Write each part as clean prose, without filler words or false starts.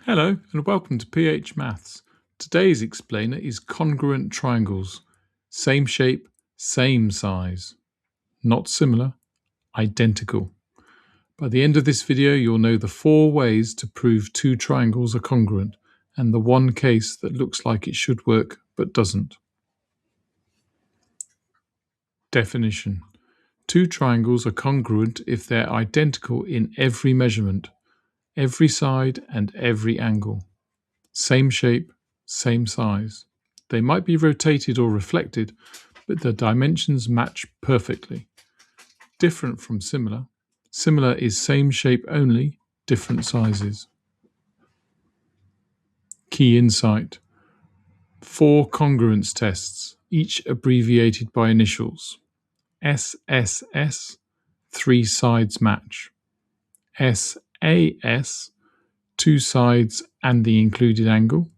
Hello and welcome to PH Maths. Today's explainer is congruent triangles. Same shape, same size. Not similar, identical. By the end of this video, you'll know the 4 ways to prove 2 triangles are congruent and the one case that looks like it should work but doesn't. Definition. 2 triangles are congruent if they're identical in every measurement, every side and every angle. Same shape, same size. They might be rotated or reflected, but the dimensions match perfectly. Different from similar. Similar is same shape only, different sizes. Key insight. 4 congruence tests, each abbreviated by initials. SSS, 3 sides match. SAS, 2 sides and the included angle.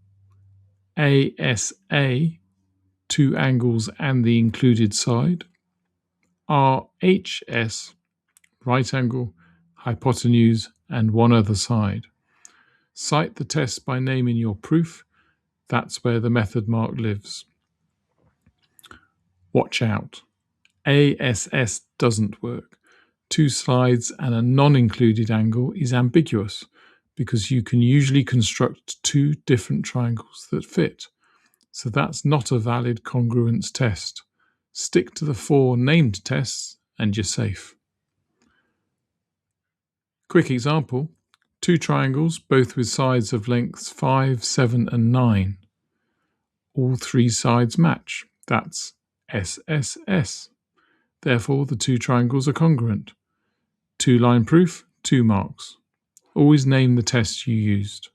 ASA, 2 angles and the included side. RHS, right angle, hypotenuse and one other side. Cite the test by name in your proof. That's where the method mark lives. Watch out. ASS doesn't work. 2 sides and a non-included angle is ambiguous because you can usually construct 2 different triangles that fit. So that's not a valid congruence test. Stick to the 4 named tests and you're safe. Quick example, 2 triangles, both with sides of lengths 5, 7 and 9. All 3 sides match. That's SSS. Therefore, the 2 triangles are congruent. 2-line proof, 2 marks. Always name the test you used.